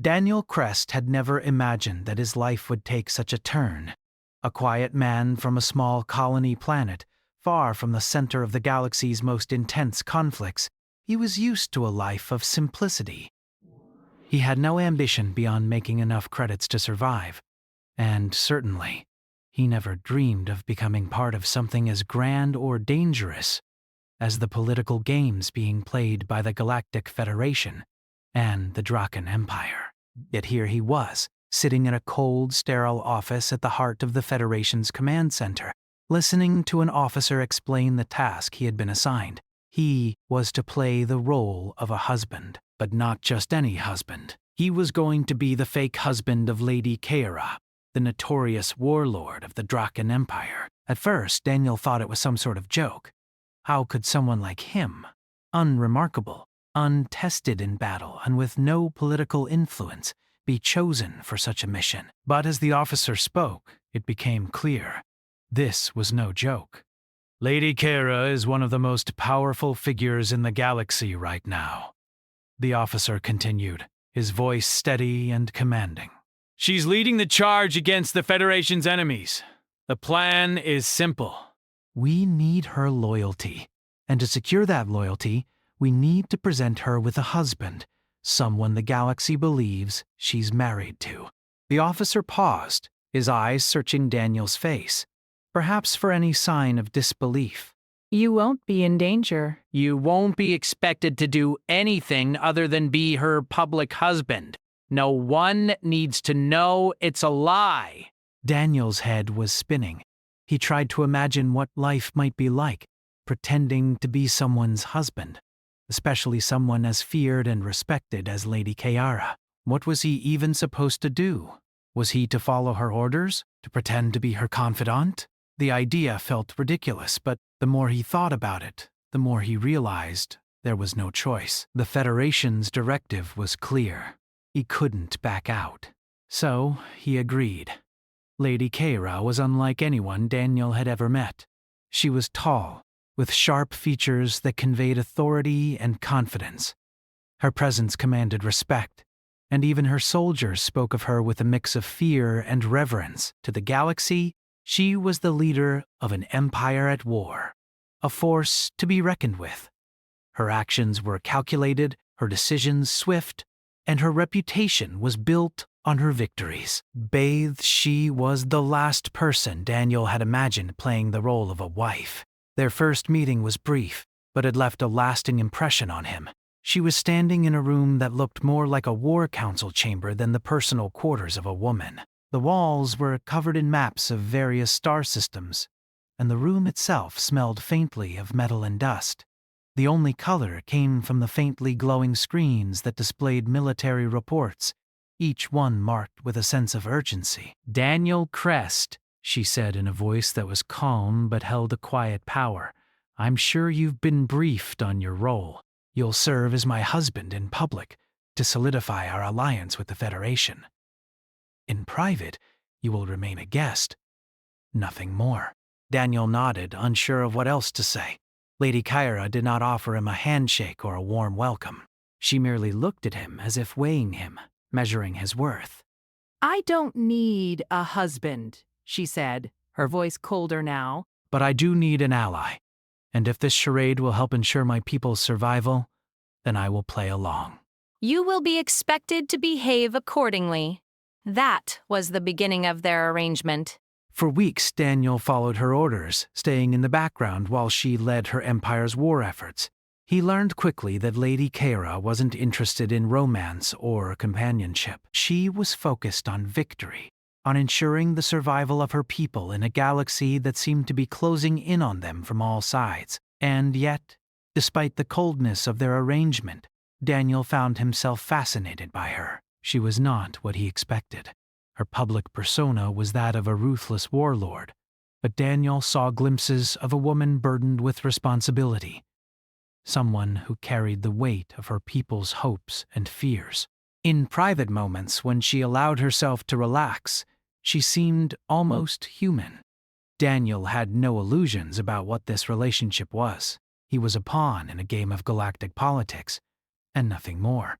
Daniel Crest had never imagined that his life would take such a turn. A quiet man from a small colony planet, far from the center of the galaxy's most intense conflicts, he was used to a life of simplicity. He had no ambition beyond making enough credits to survive, and certainly, he never dreamed of becoming part of something as grand or dangerous as the political games being played by the Galactic Federation and the Draken Empire. Yet here he was, sitting in a cold, sterile office at the heart of the Federation's command center, listening to an officer explain the task he had been assigned. He was to play the role of a husband, but not just any husband. He was going to be the fake husband of Lady Kaira, the notorious warlord of the Draken Empire. At first, Daniel thought it was some sort of joke. How could someone like him, unremarkable, untested in battle, and with no political influence, be chosen for such a mission? But as the officer spoke, it became clear. This was no joke. Lady Kaira is one of the most powerful figures in the galaxy right now, the officer continued, his voice steady and commanding. She's leading the charge against the Federation's enemies. The plan is simple. We need her loyalty, and to secure that loyalty, we need to present her with a husband, someone the galaxy believes she's married to. The officer paused, his eyes searching Daniel's face, perhaps for any sign of disbelief. You won't be in danger. You won't be expected to do anything other than be her public husband. No one needs to know it's a lie. Daniel's head was spinning. He tried to imagine what life might be like, pretending to be someone's husband, especially someone as feared and respected as Lady Kaira. What was he even supposed to do? Was he to follow her orders? To pretend to be her confidant? The idea felt ridiculous, but the more he thought about it, the more he realized there was no choice. The Federation's directive was clear. He couldn't back out. So he agreed. Lady Kaira was unlike anyone Daniel had ever met. She was tall, with sharp features that conveyed authority and confidence. Her presence commanded respect, and even her soldiers spoke of her with a mix of fear and reverence. To the galaxy, she was the leader of an empire at war, a force to be reckoned with. Her actions were calculated, her decisions swift, and her reputation was built on her victories. Bathed, she was the last person Daniel had imagined playing the role of a wife. Their first meeting was brief, but had left a lasting impression on him. She was standing in a room that looked more like a war council chamber than the personal quarters of a woman. The walls were covered in maps of various star systems, and the room itself smelled faintly of metal and dust. The only color came from the faintly glowing screens that displayed military reports, each one marked with a sense of urgency. Daniel Crest, she said in a voice that was calm but held a quiet power. I'm sure you've been briefed on your role. You'll serve as my husband in public to solidify our alliance with the Federation. In private, you will remain a guest. Nothing more. Daniel nodded, unsure of what else to say. Lady Kaira did not offer him a handshake or a warm welcome. She merely looked at him as if weighing him, measuring his worth. I don't need a husband, she said, her voice colder now. But I do need an ally. And if this charade will help ensure my people's survival, then I will play along. You will be expected to behave accordingly. That was the beginning of their arrangement. For weeks, Daniel followed her orders, staying in the background while she led her empire's war efforts. He learned quickly that Lady Kaira wasn't interested in romance or companionship. She was focused on victory, on ensuring the survival of her people in a galaxy that seemed to be closing in on them from all sides. And yet, despite the coldness of their arrangement, Daniel found himself fascinated by her. She was not what he expected. Her public persona was that of a ruthless warlord, but Daniel saw glimpses of a woman burdened with responsibility, someone who carried the weight of her people's hopes and fears. In private moments, when she allowed herself to relax, she seemed almost human. Daniel had no illusions about what this relationship was. He was a pawn in a game of galactic politics, and nothing more.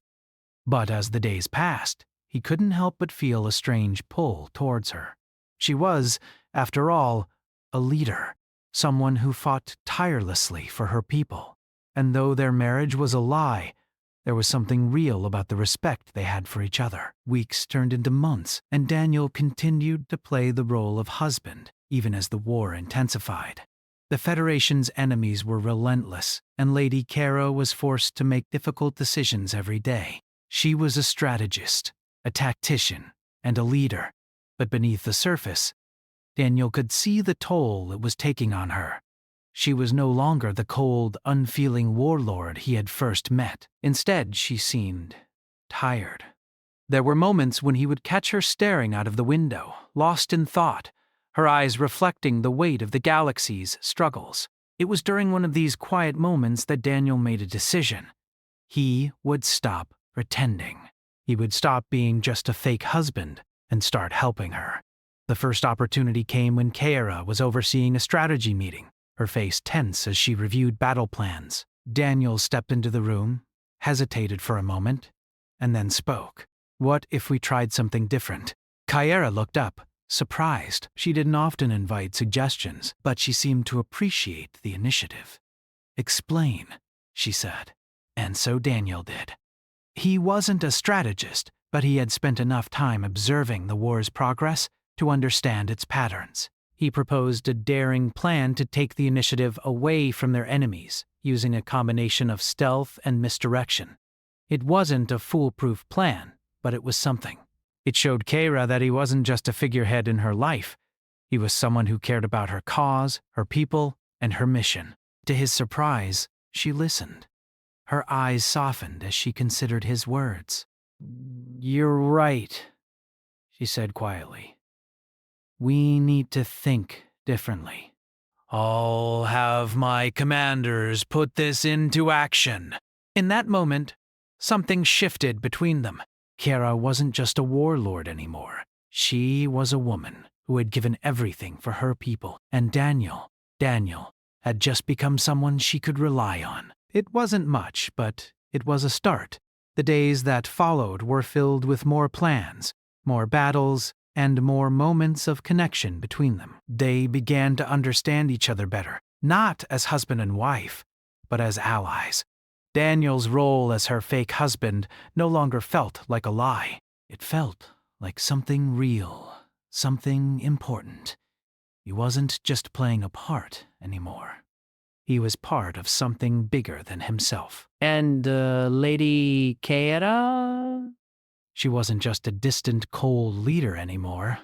But as the days passed, he couldn't help but feel a strange pull towards her. She was, after all, a leader, someone who fought tirelessly for her people. And though their marriage was a lie, there was something real about the respect they had for each other. Weeks turned into months, and Daniel continued to play the role of husband, even as the war intensified. The Federation's enemies were relentless, and Lady Kara was forced to make difficult decisions every day. She was a strategist, a tactician, and a leader, but beneath the surface, Daniel could see the toll it was taking on her. She was no longer the cold, unfeeling warlord he had first met. Instead, she seemed tired. There were moments when he would catch her staring out of the window, lost in thought, her eyes reflecting the weight of the galaxy's struggles. It was during one of these quiet moments that Daniel made a decision. He would stop pretending. He would stop being just a fake husband and start helping her. The first opportunity came when Kara was overseeing a strategy meeting, her face tense as she reviewed battle plans. Daniel stepped into the room, hesitated for a moment, and then spoke. "What if we tried something different?" Kara looked up, surprised. She didn't often invite suggestions, but she seemed to appreciate the initiative. "Explain," she said. And so Daniel did. He wasn't a strategist, but he had spent enough time observing the war's progress to understand its patterns. He proposed a daring plan to take the initiative away from their enemies, using a combination of stealth and misdirection. It wasn't a foolproof plan, but it was something. It showed Kara that he wasn't just a figurehead in her life. He was someone who cared about her cause, her people, and her mission. To his surprise, she listened. Her eyes softened as she considered his words. "You're right," she said quietly. "We need to think differently." "I'll have my commanders put this into action." In that moment, something shifted between them. Kara wasn't just a warlord anymore. She was a woman who had given everything for her people, and Daniel had just become someone she could rely on. It wasn't much, but it was a start. The days that followed were filled with more plans, more battles, and more moments of connection between them. They began to understand each other better, not as husband and wife, but as allies. Daniel's role as her fake husband no longer felt like a lie. It felt like something real, something important. He wasn't just playing a part anymore. He was part of something bigger than himself. And Lady Kara? She wasn't just a distant, cold leader anymore.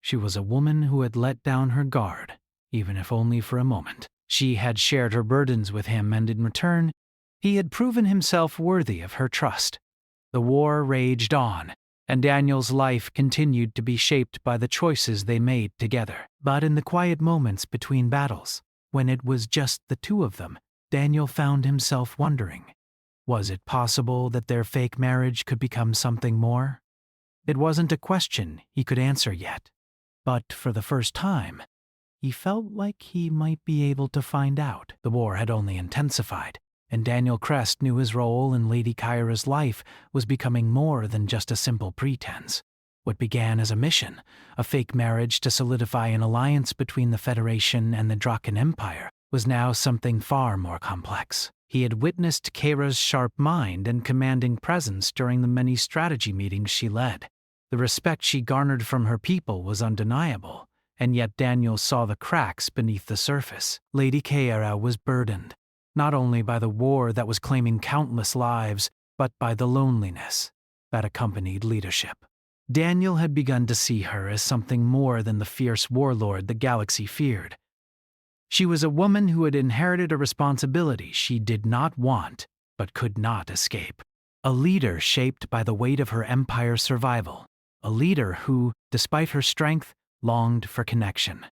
She was a woman who had let down her guard, even if only for a moment. She had shared her burdens with him, and in return, he had proven himself worthy of her trust. The war raged on, and Daniel's life continued to be shaped by the choices they made together. But in the quiet moments between battles, when it was just the two of them, Daniel found himself wondering, was it possible that their fake marriage could become something more? It wasn't a question he could answer yet, but for the first time, he felt like he might be able to find out. The war had only intensified, and Daniel Crest knew his role in Lady Kyra's life was becoming more than just a simple pretense. What began as a mission, a fake marriage to solidify an alliance between the Federation and the Draken Empire, was now something far more complex. He had witnessed Kara's sharp mind and commanding presence during the many strategy meetings she led. The respect she garnered from her people was undeniable, and yet Daniel saw the cracks beneath the surface. Lady Kara was burdened, not only by the war that was claiming countless lives, but by the loneliness that accompanied leadership. Daniel had begun to see her as something more than the fierce warlord the galaxy feared. She was a woman who had inherited a responsibility she did not want, but could not escape. A leader shaped by the weight of her empire's survival. A leader who, despite her strength, longed for connection.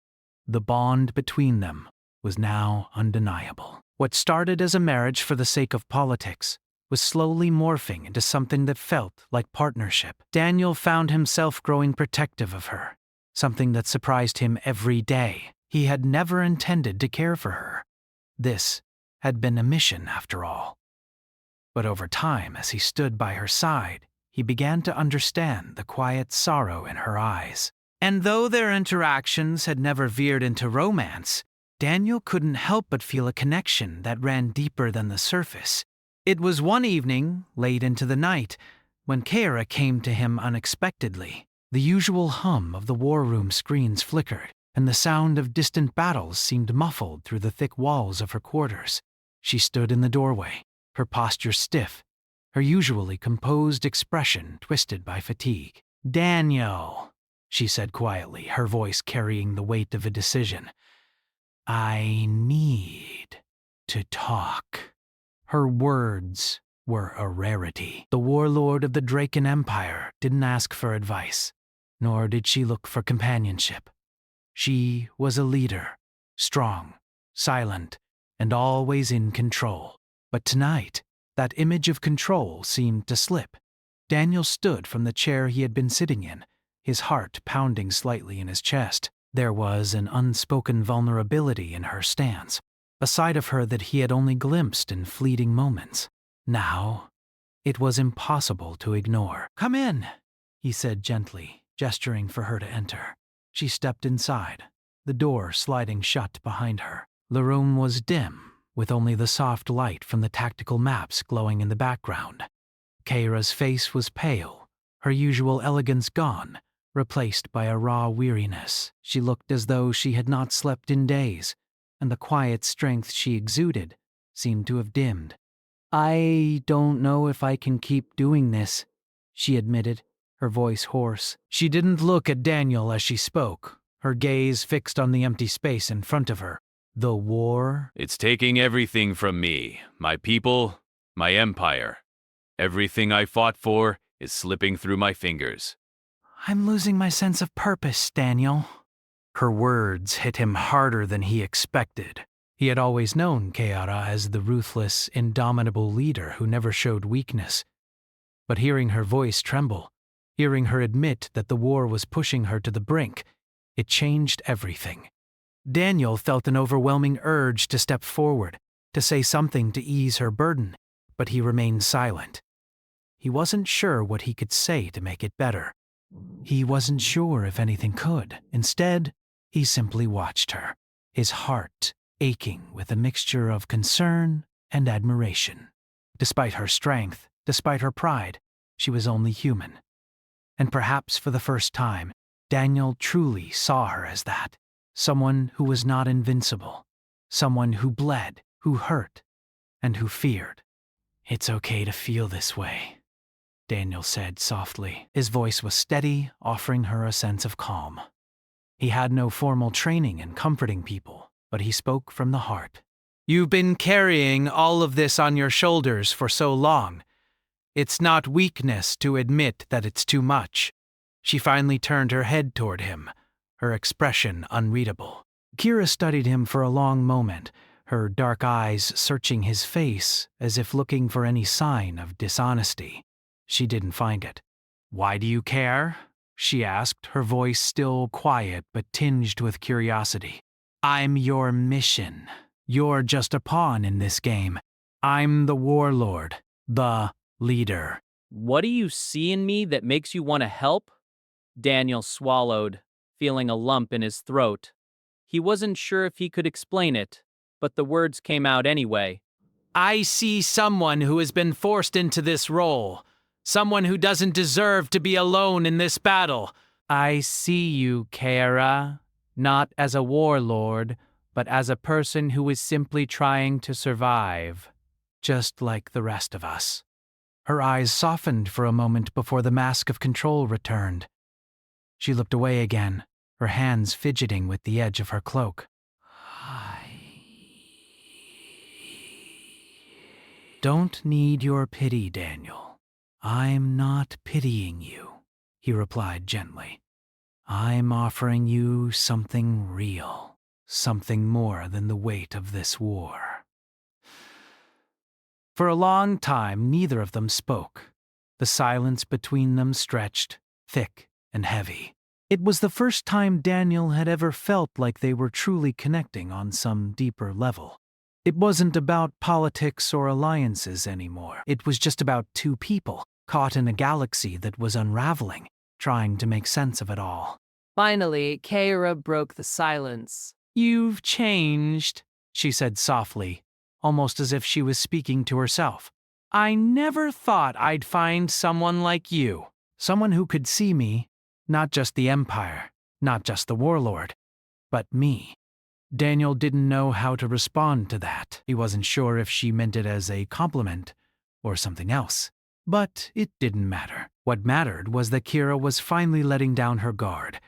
The bond between them was now undeniable. What started as a marriage for the sake of politics was slowly morphing into something that felt like partnership. Daniel found himself growing protective of her, something that surprised him every day. He had never intended to care for her. This had been a mission, after all. But over time, as he stood by her side, He began to understand the quiet sorrow in her eyes. And though their interactions had never veered into romance, Daniel couldn't help but feel a connection that ran deeper than the surface. It was one evening, late into the night, when Kara came to him unexpectedly. The usual hum of the war room screens flickered, and the sound of distant battles seemed muffled through the thick walls of her quarters. She stood in the doorway, her posture stiff, her usually composed expression twisted by fatigue. "Daniel," she said quietly, her voice carrying the weight of a decision. "I need to talk." Her words were a rarity. The warlord of the Draken Empire didn't ask for advice, nor did she look for companionship. She was a leader, strong, silent, and always in control. But tonight, that image of control seemed to slip. Daniel stood from the chair he had been sitting in, his heart pounding slightly in his chest. There was an unspoken vulnerability in her stance, a side of her that he had only glimpsed in fleeting moments. Now, it was impossible to ignore. "Come in," he said gently, gesturing for her to enter. She stepped inside, the door sliding shut behind her. The room was dim, with only the soft light from the tactical maps glowing in the background. Kara's face was pale, her usual elegance gone, replaced by a raw weariness. She looked as though she had not slept in days, and the quiet strength she exuded seemed to have dimmed. "I don't know if I can keep doing this," she admitted, her voice hoarse. She didn't look at Daniel as she spoke, her gaze fixed on the empty space in front of her. "The war?" It's taking everything from me, my people, my empire. Everything I fought for is slipping through my fingers. "I'm losing my sense of purpose, Daniel." Her words hit him harder than he expected. He had always known Kara as the ruthless, indomitable leader who never showed weakness. But hearing her voice tremble, hearing her admit that the war was pushing her to the brink, it changed everything. Daniel felt an overwhelming urge to step forward, to say something to ease her burden, but he remained silent. He wasn't sure what he could say to make it better. He wasn't sure if anything could. Instead, he simply watched her, his heart aching with a mixture of concern and admiration. Despite her strength, despite her pride, she was only human. And perhaps for the first time, Daniel truly saw her as that. Someone who was not invincible. Someone who bled, who hurt, and who feared. "It's okay to feel this way," Daniel said softly. His voice was steady, offering her a sense of calm. He had no formal training in comforting people, but he spoke from the heart. "You've been carrying all of this on your shoulders for so long. It's not weakness to admit that it's too much." She finally turned her head toward him, her expression unreadable. Kira studied him for a long moment, her dark eyes searching his face as if looking for any sign of dishonesty. She didn't find it. "Why do you care?" she asked, her voice still quiet but tinged with curiosity. "I'm your mission. You're just a pawn in this game. I'm the warlord, the leader." "What do you see in me that makes you want to help?" Daniel swallowed, feeling a lump in his throat. He wasn't sure if he could explain it, but the words came out anyway. "I see someone who has been forced into this role. Someone who doesn't deserve to be alone in this battle. I see you, Kara, not as a warlord, but as a person who is simply trying to survive, just like the rest of us." Her eyes softened for a moment before the mask of control returned. She looked away again, her hands fidgeting with the edge of her cloak. "Don't need your pity, Daniel. I'm not pitying you," he replied gently. "I'm offering you something real, something more than the weight of this war." For a long time, neither of them spoke. The silence between them stretched, thick and heavy. It was the first time Daniel had ever felt like they were truly connecting on some deeper level. It wasn't about politics or alliances anymore. It was just about two people, caught in a galaxy that was unraveling, trying to make sense of it all. Finally, Keira broke the silence. "You've changed," she said softly, almost as if she was speaking to herself. "I never thought I'd find someone like you. Someone who could see me, not just the Empire, not just the Warlord, but me." Daniel didn't know how to respond to that. He wasn't sure if she meant it as a compliment or something else. But it didn't matter. What mattered was that Keira was finally letting down her guard.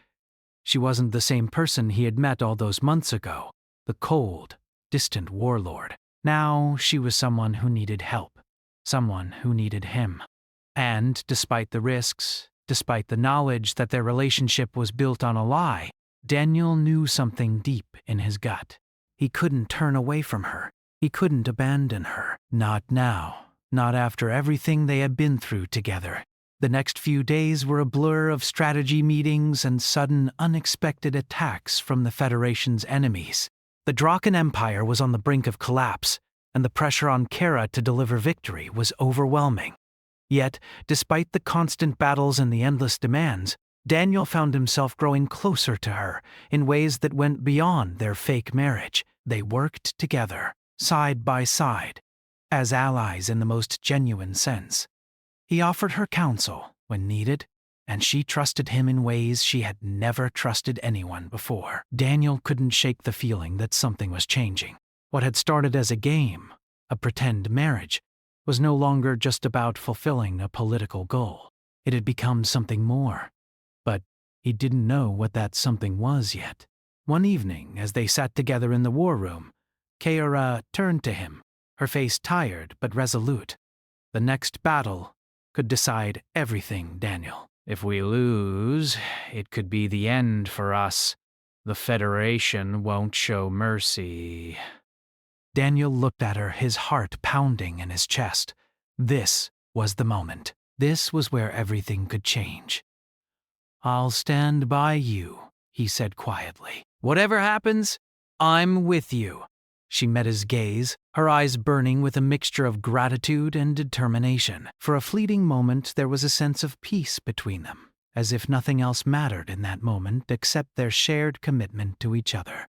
She wasn't the same person he had met all those months ago, the cold, distant warlord. Now she was someone who needed help, someone who needed him. And despite the risks, despite the knowledge that their relationship was built on a lie, Daniel knew something deep in his gut. He couldn't turn away from her. He couldn't abandon her. Not now. Not after everything they had been through together. The next few days were a blur of strategy meetings and sudden, unexpected attacks from the Federation's enemies. The Draken Empire was on the brink of collapse, and the pressure on Keira to deliver victory was overwhelming. Yet, despite the constant battles and the endless demands, Daniel found himself growing closer to her in ways that went beyond their fake marriage. They worked together, side by side, as allies in the most genuine sense. He offered her counsel when needed, and she trusted him in ways she had never trusted anyone before. Daniel couldn't shake the feeling that something was changing. What had started as a game, a pretend marriage, was no longer just about fulfilling a political goal. It had become something more. But he didn't know what that something was yet. One evening, as they sat together in the war room, Keira turned to him, her face tired but resolute. "The next battle could decide everything, Daniel. If we lose, it could be the end for us. The Federation won't show mercy." Daniel looked at her, his heart pounding in his chest. This was the moment. This was where everything could change. "I'll stand by you," he said quietly. "Whatever happens, I'm with you." She met his gaze, her eyes burning with a mixture of gratitude and determination. For a fleeting moment, there was a sense of peace between them, as if nothing else mattered in that moment except their shared commitment to each other.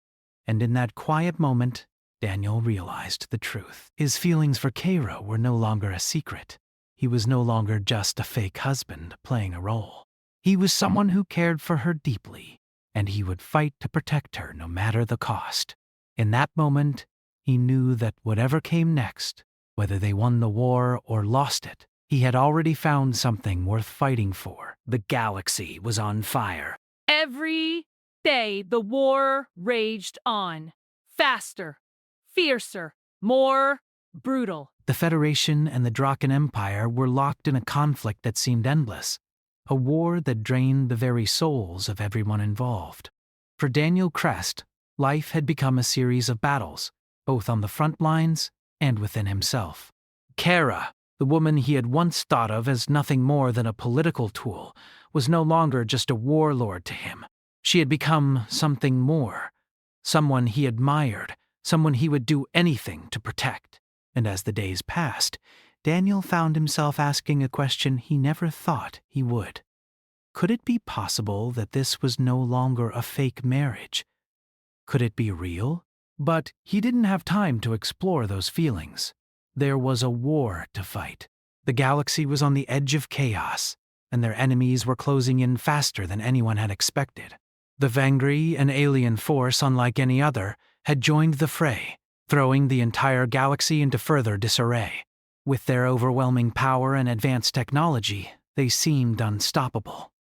And in that quiet moment, Daniel realized the truth. His feelings for Keira were no longer a secret. He was no longer just a fake husband playing a role. He was someone who cared for her deeply, and he would fight to protect her no matter the cost. In that moment, he knew that whatever came next, whether they won the war or lost it, he had already found something worth fighting for. The galaxy was on fire. Every day, the war raged on. Faster, fiercer, more brutal. The Federation and the Draken Empire were locked in a conflict that seemed endless, a war that drained the very souls of everyone involved. For Daniel Crest, life had become a series of battles, both on the front lines and within himself. Keira, the woman he had once thought of as nothing more than a political tool, was no longer just a warlord to him. She had become something more, someone he admired, someone he would do anything to protect. And as the days passed, Daniel found himself asking a question he never thought he would. Could it be possible that this was no longer a fake marriage? Could it be real? But he didn't have time to explore those feelings. There was a war to fight. The galaxy was on the edge of chaos, and their enemies were closing in faster than anyone had expected. The Vangri, an alien force unlike any other, had joined the fray, throwing the entire galaxy into further disarray. With their overwhelming power and advanced technology, they seemed unstoppable.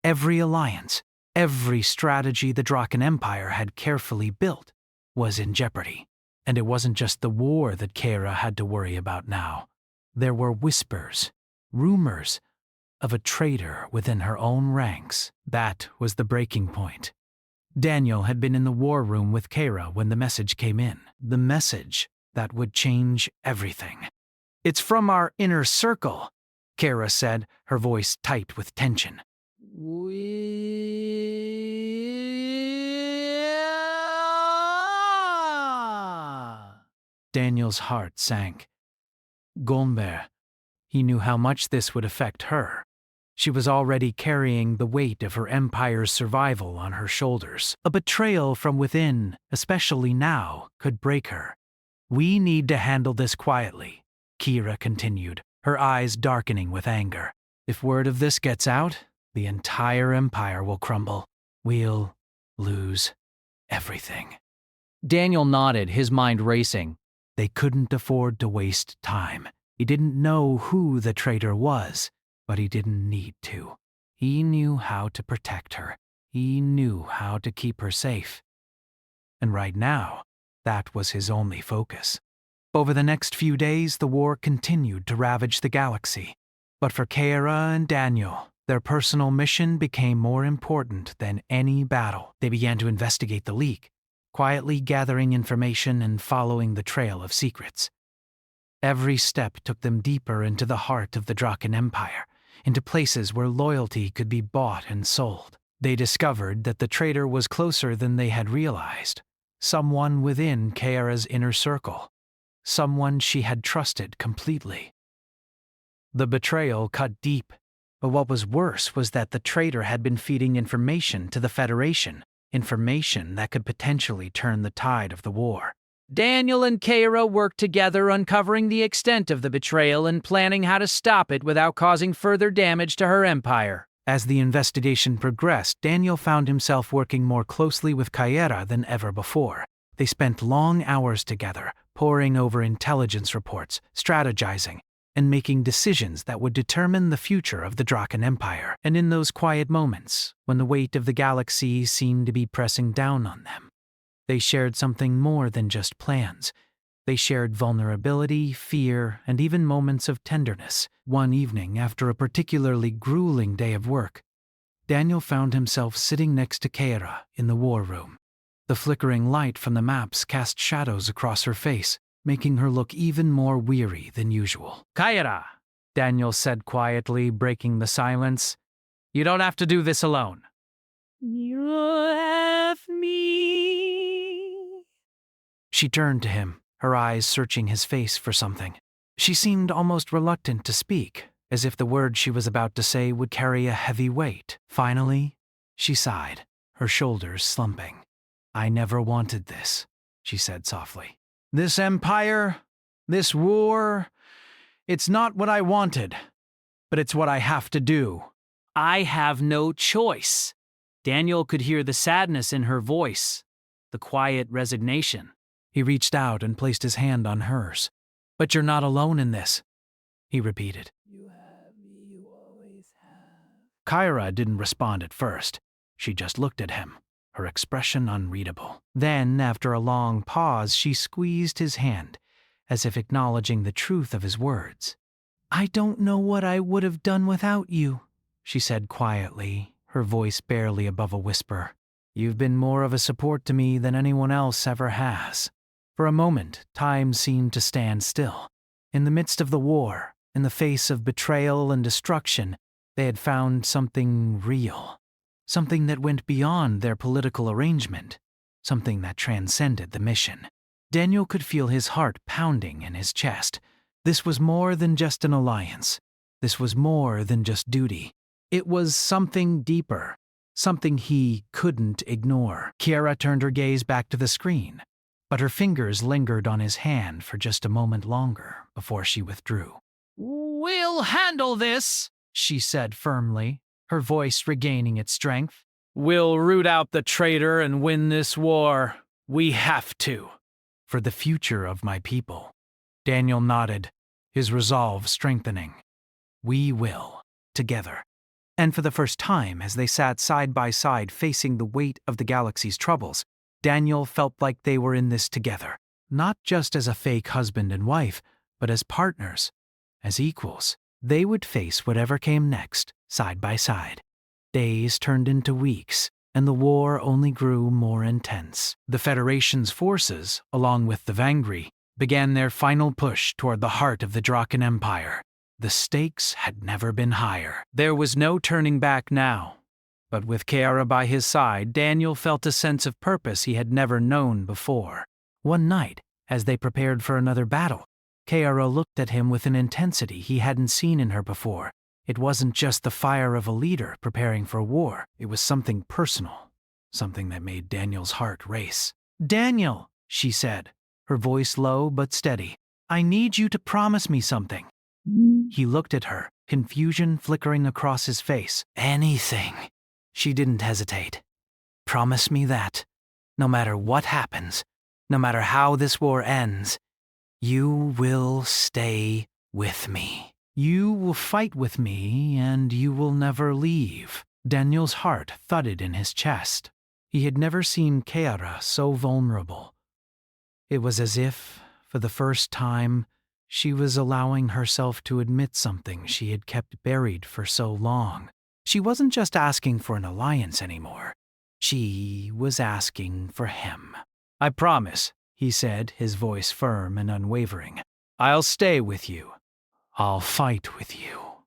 Every alliance, every strategy the Draken Empire had carefully built was in jeopardy. And it wasn't just the war that Keira had to worry about now. There were whispers, rumors, of a traitor within her own ranks. That was the breaking point. Daniel had been in the war room with Keira when the message came in. The message that would change everything. "It's from our inner circle," Keira said, her voice tight with tension. Daniel's heart sank. Golmbert. He knew how much this would affect her. She was already carrying the weight of her empire's survival on her shoulders. A betrayal from within, especially now, could break her. "We need to handle this quietly," Kira continued, her eyes darkening with anger. "If word of this gets out, the entire empire will crumble. We'll lose everything." Daniel nodded, his mind racing. They couldn't afford to waste time. He didn't know who the traitor was, but he didn't need to. He knew how to protect her. He knew how to keep her safe. And right now, that was his only focus. Over the next few days, the war continued to ravage the galaxy. But for Kara and Daniel, their personal mission became more important than any battle. They began to investigate the leak, quietly gathering information and following the trail of secrets. Every step took them deeper into the heart of the Draken Empire, into places where loyalty could be bought and sold. They discovered that the traitor was closer than they had realized. Someone within Kara's inner circle. Someone she had trusted completely. The betrayal cut deep, but what was worse was that the traitor had been feeding information to the Federation, information that could potentially turn the tide of the war. Daniel and Kara worked together, uncovering the extent of the betrayal and planning how to stop it without causing further damage to her empire. As the investigation progressed, Daniel found himself working more closely with Kara than ever before. They spent long hours together, poring over intelligence reports, strategizing, and making decisions that would determine the future of the Draken Empire. And in those quiet moments, when the weight of the galaxy seemed to be pressing down on them, they shared something more than just plans. They shared vulnerability, fear, and even moments of tenderness. One evening, after a particularly grueling day of work, Daniel found himself sitting next to Kara in the war room. The flickering light from the maps cast shadows across her face, making her look even more weary than usual. "Kara," Daniel said quietly, breaking the silence, "you don't have to do this alone." You left me. She turned to him, her eyes searching his face for something. She seemed almost reluctant to speak, as if the words she was about to say would carry a heavy weight. Finally, she sighed, her shoulders slumping. "I never wanted this," she said softly. "This empire, this war, it's not what I wanted, but it's what I have to do." "I have no choice." Daniel could hear the sadness in her voice, the quiet resignation. He reached out and placed his hand on hers. "But you're not alone in this," he repeated. You have me, you always have. Kyra didn't respond at first. She just looked at him, her expression unreadable. Then, after a long pause, she squeezed his hand, as if acknowledging the truth of his words. "I don't know what I would have done without you," she said quietly, her voice barely above a whisper. "You've been more of a support to me than anyone else ever has." For a moment, time seemed to stand still. In the midst of the war, in the face of betrayal and destruction, they had found something real. Something that went beyond their political arrangement. Something that transcended the mission. Daniel could feel his heart pounding in his chest. This was more than just an alliance. This was more than just duty. It was something deeper. Something he couldn't ignore. Kiara turned her gaze back to the screen, but her fingers lingered on his hand for just a moment longer before she withdrew. "We'll handle this," she said firmly, her voice regaining its strength. "We'll root out the traitor and win this war. We have to." "For the future of my people." Daniel nodded, his resolve strengthening. "We will, together." And for the first time, as they sat side by side facing the weight of the galaxy's troubles, Daniel felt like they were in this together, not just as a fake husband and wife, but as partners, as equals. They would face whatever came next, side by side. Days turned into weeks, and the war only grew more intense. The Federation's forces, along with the Vangri, began their final push toward the heart of the Draken Empire. The stakes had never been higher. There was no turning back now. But with Kiara by his side, Daniel felt a sense of purpose he had never known before. One night, as they prepared for another battle, Kiara looked at him with an intensity he hadn't seen in her before. It wasn't just the fire of a leader preparing for war. It was something personal, something that made Daniel's heart race. "Daniel," she said, her voice low but steady, "I need you to promise me something." He looked at her, confusion flickering across his face. "Anything." She didn't hesitate. "Promise me that, no matter what happens, no matter how this war ends, you will stay with me. You will fight with me, and you will never leave." Daniel's heart thudded in his chest. He had never seen Kiara so vulnerable. It was as if, for the first time, she was allowing herself to admit something she had kept buried for so long. She wasn't just asking for an alliance anymore. She was asking for him. "I promise," he said, his voice firm and unwavering. "I'll stay with you. I'll fight with you."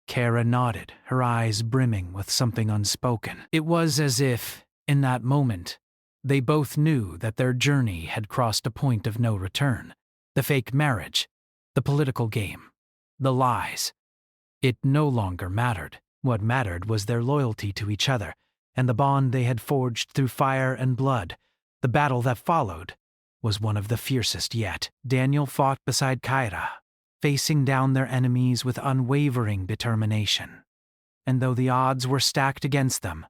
Kara nodded, her eyes brimming with something unspoken. It was as if, in that moment, they both knew that their journey had crossed a point of no return. The fake marriage, the political game, the lies. It no longer mattered. What mattered was their loyalty to each other, and the bond they had forged through fire and blood. The battle that followed was one of the fiercest yet. Daniel fought beside Kiara, facing down their enemies with unwavering determination. And though the odds were stacked against them,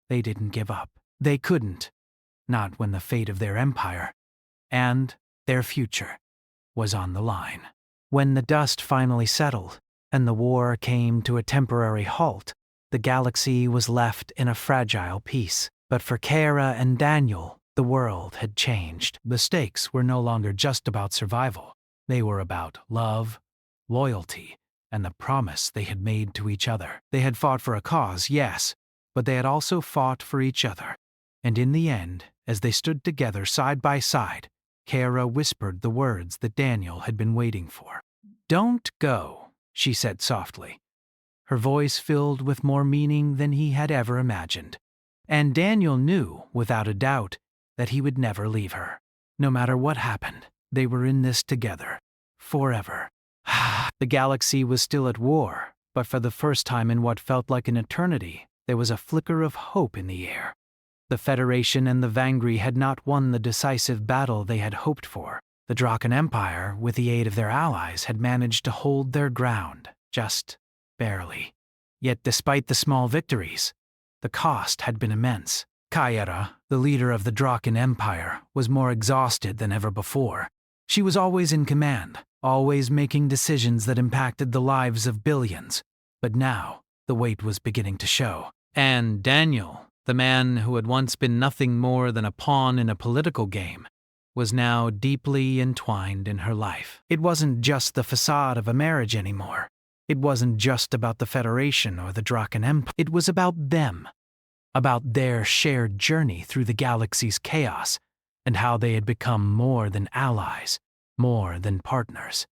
they didn't give up. They couldn't, not when the fate of their empire and their future was on the line. When the dust finally settled and the war came to a temporary halt, the galaxy was left in a fragile peace. But for Kiara and Daniel, the world had changed. The stakes were no longer just about survival. They were about love, loyalty, and the promise they had made to each other. They had fought for a cause, yes, but they had also fought for each other. And in the end, as they stood together side by side, Kiara whispered the words that Daniel had been waiting for. "Don't go," she said softly, her voice filled with more meaning than he had ever imagined. And Daniel knew, without a doubt, that he would never leave her. No matter what happened, they were in this together, forever. The galaxy was still at war, but for the first time in what felt like an eternity, there was a flicker of hope in the air. The Federation and the Vangri had not won the decisive battle they had hoped for. The Draken Empire, with the aid of their allies, had managed to hold their ground, just barely. Yet despite the small victories, the cost had been immense. Kiara, the leader of the Draken Empire, was more exhausted than ever before. She was always in command, always making decisions that impacted the lives of billions. But now, the weight was beginning to show. And Daniel, the man who had once been nothing more than a pawn in a political game, was now deeply entwined in her life. It wasn't just the facade of a marriage anymore. It wasn't just about the Federation or the Draken Empire. It was about them, about their shared journey through the galaxy's chaos, and how they had become more than allies, more than partners.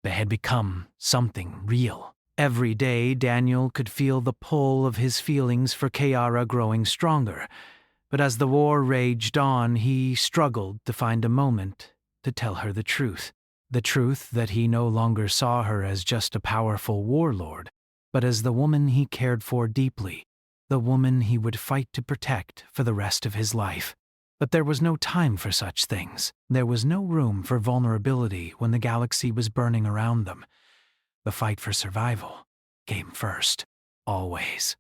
They had become something real. Every day, Daniel could feel the pull of his feelings for Kiara growing stronger, but as the war raged on, he struggled to find a moment to tell her the truth that he no longer saw her as just a powerful warlord, but as the woman he cared for deeply, the woman he would fight to protect for the rest of his life. But there was no time for such things. There was no room for vulnerability when the galaxy was burning around them. The fight for survival came first, always.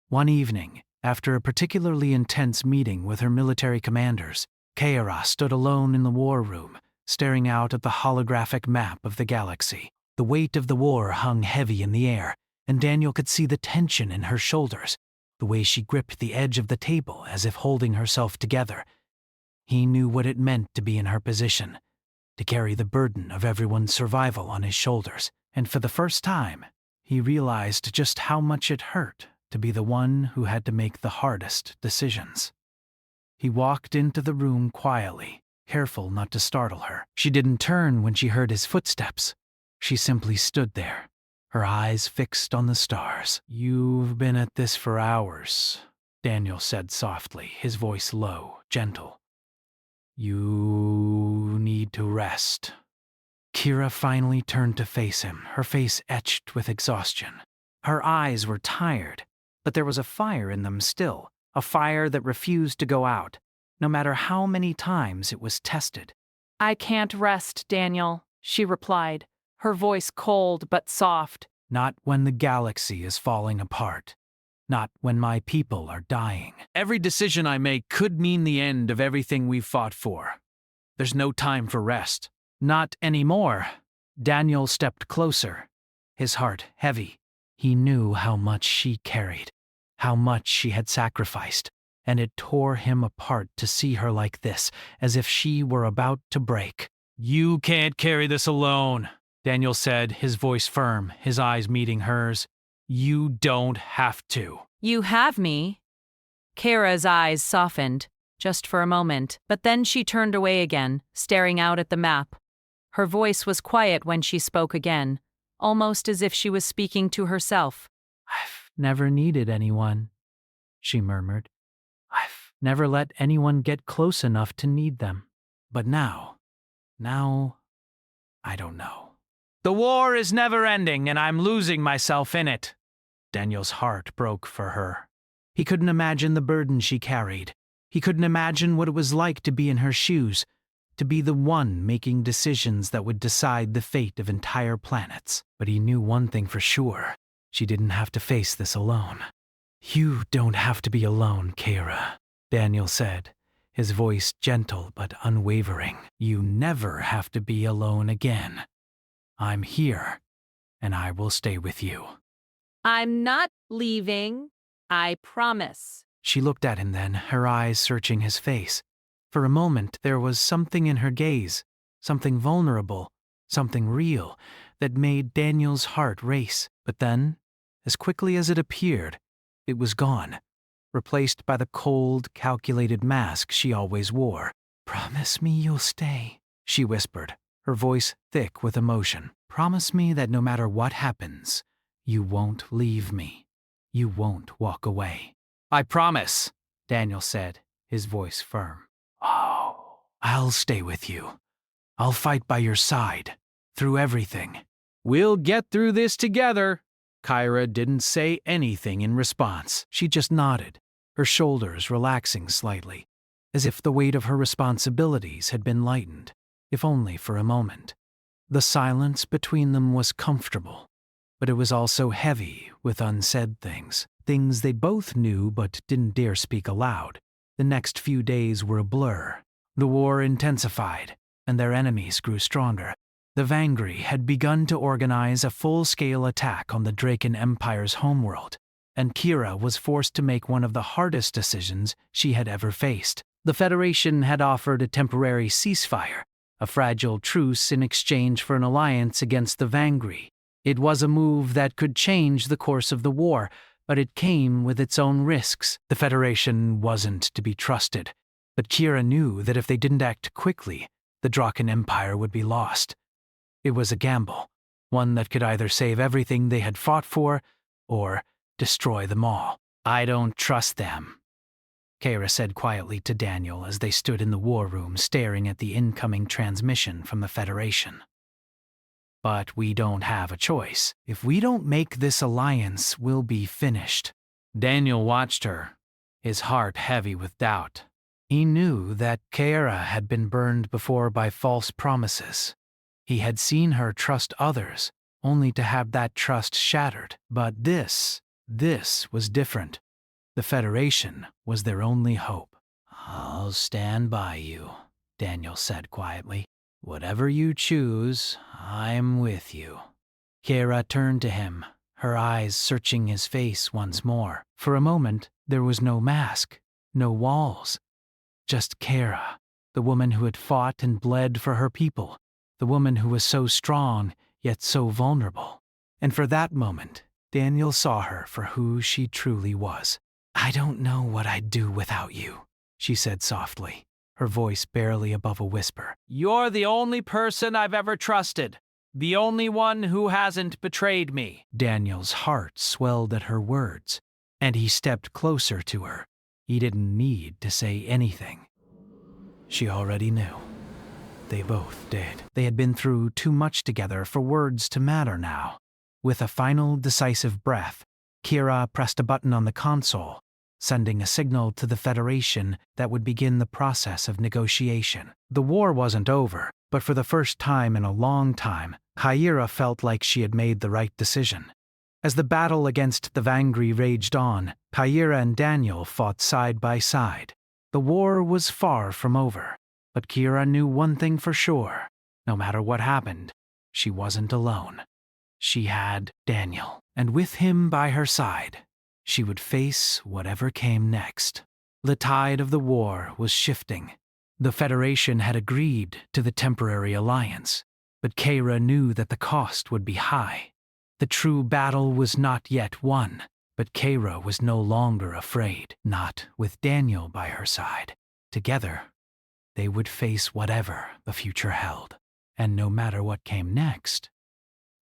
One evening, after a particularly intense meeting with her military commanders, Kiara stood alone in the war room, staring out at the holographic map of the galaxy. The weight of the war hung heavy in the air, and Daniel could see the tension in her shoulders, the way she gripped the edge of the table as if holding herself together. He knew what it meant to be in her position, to carry the burden of everyone's survival on his shoulders, and for the first time, he realized just how much it hurt to be the one who had to make the hardest decisions. He walked into the room quietly, careful not to startle her. She didn't turn when she heard his footsteps. She simply stood there, her eyes fixed on the stars. "You've been at this for hours," Daniel said softly, his voice low, gentle. "You need to rest." Kira finally turned to face him, her face etched with exhaustion. Her eyes were tired, but there was a fire in them still, a fire that refused to go out, no matter how many times it was tested. I can't rest, Daniel, she replied, her voice cold but soft. Not when the galaxy is falling apart. Not when my people are dying. Every decision I make could mean the end of everything we've fought for. There's no time for rest. Not anymore. Daniel stepped closer, his heart heavy. He knew how much she carried, how much she had sacrificed, and it tore him apart to see her like this, as if she were about to break. You can't carry this alone, Daniel said, his voice firm, his eyes meeting hers. You don't have to. You have me. Kara's eyes softened, just for a moment, but then she turned away again, staring out at the map. Her voice was quiet when she spoke again, almost as if she was speaking to herself. I've never needed anyone, she murmured. I've never let anyone get close enough to need them. But now, I don't know. The war is never ending, and I'm losing myself in it. Daniel's heart broke for her. He couldn't imagine the burden she carried. He couldn't imagine what it was like to be in her shoes, to be the one making decisions that would decide the fate of entire planets. But he knew one thing for sure. She didn't have to face this alone. You don't have to be alone, Kara, Daniel said, his voice gentle but unwavering. You never have to be alone again. I'm here, and I will stay with you. I'm not leaving, I promise. She looked at him then, her eyes searching his face. For a moment, there was something in her gaze, something vulnerable, something real, that made Daniel's heart race. But then, as quickly as it appeared, it was gone, replaced by the cold, calculated mask she always wore. Promise me you'll stay, she whispered, her voice thick with emotion. Promise me that no matter what happens, you won't leave me. You won't walk away. I promise, Daniel said, his voice firm. Oh, I'll stay with you. I'll fight by your side, through everything. We'll get through this together. Kyra didn't say anything in response. She just nodded, her shoulders relaxing slightly, as if the weight of her responsibilities had been lightened, if only for a moment. The silence between them was comfortable, but it was also heavy with unsaid things they both knew but didn't dare speak aloud. The next few days were a blur. The war intensified, and their enemies grew stronger. The Vangri had begun to organize a full-scale attack on the Draken Empire's homeworld, and Kira was forced to make one of the hardest decisions she had ever faced. The Federation had offered a temporary ceasefire, a fragile truce in exchange for an alliance against the Vangri. It was a move that could change the course of the war, but it came with its own risks. The Federation wasn't to be trusted, but Kira knew that if they didn't act quickly, the Draken Empire would be lost. It was a gamble, one that could either save everything they had fought for, or destroy them all. I don't trust them, Kira said quietly to Daniel as they stood in the war room staring at the incoming transmission from the Federation. But we don't have a choice. If we don't make this alliance, we'll be finished. Daniel watched her, his heart heavy with doubt. He knew that Kira had been burned before by false promises. He had seen her trust others, only to have that trust shattered. But this was different. The Federation was their only hope. I'll stand by you, Daniel said quietly. Whatever you choose, I'm with you. Kira turned to him, her eyes searching his face once more. For a moment, there was no mask, no walls. Just Kira, the woman who had fought and bled for her people, the woman who was so strong, yet so vulnerable. And for that moment, Daniel saw her for who she truly was. I don't know what I'd do without you, she said softly, her voice barely above a whisper. You're the only person I've ever trusted, the only one who hasn't betrayed me. Daniel's heart swelled at her words, and he stepped closer to her. He didn't need to say anything. She already knew. They both did. They had been through too much together for words to matter now. With a final decisive breath, Kira pressed a button on the console, sending a signal to the Federation that would begin the process of negotiation. The war wasn't over, but for the first time in a long time, Kyra felt like she had made the right decision. As the battle against the Vangri raged on, Kyra and Daniel fought side by side. The war was far from over, but Kira knew one thing for sure. No matter what happened, she wasn't alone. She had Daniel, and with him by her side, she would face whatever came next. The tide of the war was shifting. The Federation had agreed to the temporary alliance, but Kira knew that the cost would be high. The true battle was not yet won, but Kira was no longer afraid, not with Daniel by her side. Together, they would face whatever the future held, and no matter what came next,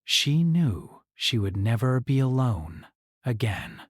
she knew she would never be alone again.